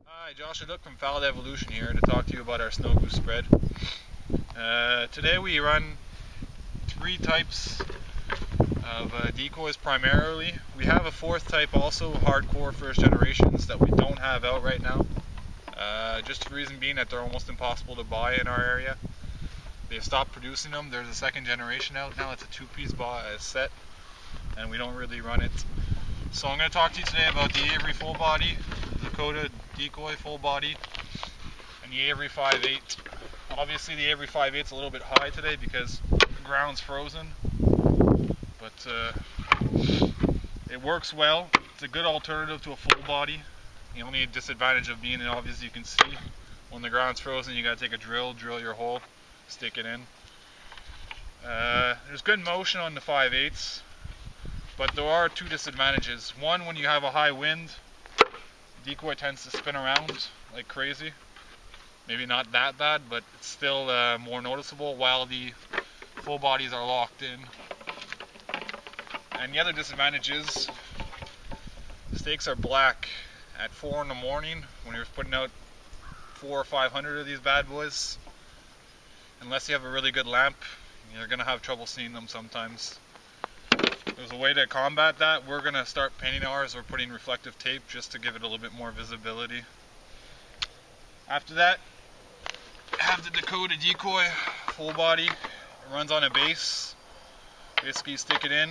Hi, Josh Look from Fouled Evolution here to talk to you about our snow goose spread. Today we run three types of decoys primarily. We have a fourth type also, hardcore first generations, that we don't have out right now. Just the reason being that they're almost impossible to buy in our area. They've stopped producing them. There's a second generation out now. It's a two-piece set, and we don't really run it. So I'm going to talk to you today about the Avery full body, the Dakota decoy full body, and the Avery 5/8. Obviously the Avery 5/8 is a little bit high today because the ground's frozen, but it works well. It's a good alternative to a full body. The only disadvantage of being in, obviously, you can see when the ground's frozen, you got to take a drill your hole, stick it in. There's good motion on the 5/8, but there are two disadvantages. One, when you have a high wind, the decoy tends to spin around like crazy. Maybe not that bad, but it's still more noticeable while the full bodies are locked in. And the other disadvantage is the stakes are black at 4 in the morning when you're putting out 400 or 500 of these bad boys. Unless you have a really good lamp, you're going to have trouble seeing them sometimes. There's a way to combat that. We're going to start painting ours or putting reflective tape just to give it a little bit more visibility. After that, I have the Dakota decoy full body. It runs on a base. Basically, you stick it in,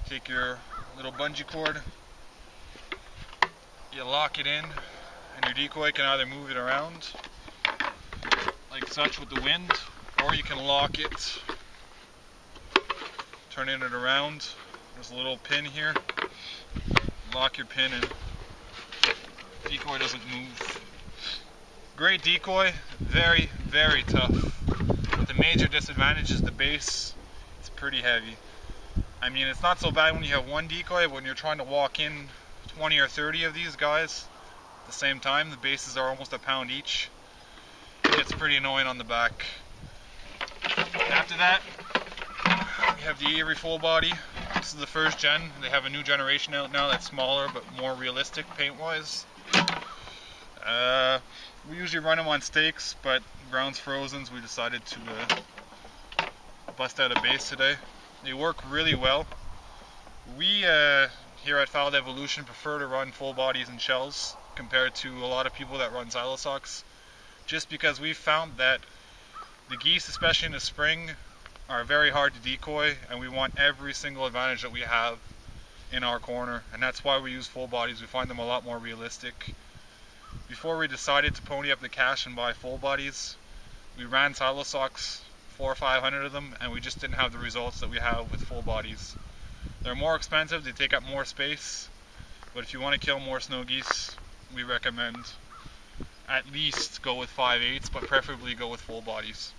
take your little bungee cord, you lock it in, and your decoy can either move it around like such with the wind, or you can lock it, turning it around. There's a little pin here. Lock your pin and the decoy doesn't move. Great decoy, very, very tough. But the major disadvantage is the base. It's pretty heavy. I mean, it's not so bad when you have one decoy, but when you're trying to walk in 20 or 30 of these guys at the same time, the bases are almost a pound each. It gets pretty annoying on the back. After that, we have the Avery full body. This is the first gen. They have a new generation out now that's smaller but more realistic paint-wise. We usually run them on stakes, but ground's frozen, so we decided to bust out a base today. They work really well. We here at Fouled Evolution prefer to run full bodies and shells compared to a lot of people that run silo socks, just because we've found that the geese, especially in the spring, are very hard to decoy, and we want every single advantage that we have in our corner, and that's why we use full bodies. We find them a lot more realistic. Before we decided to pony up the cash and buy full bodies, we ran silo socks, 400 or 500 of them, and we just didn't have the results that we have with full bodies. They're more expensive, they take up more space, but if you want to kill more snow geese, we recommend at least go with 5/8, but preferably go with full bodies.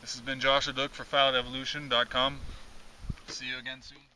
This has been Josh Look for FouledEvolution.com. See you again soon.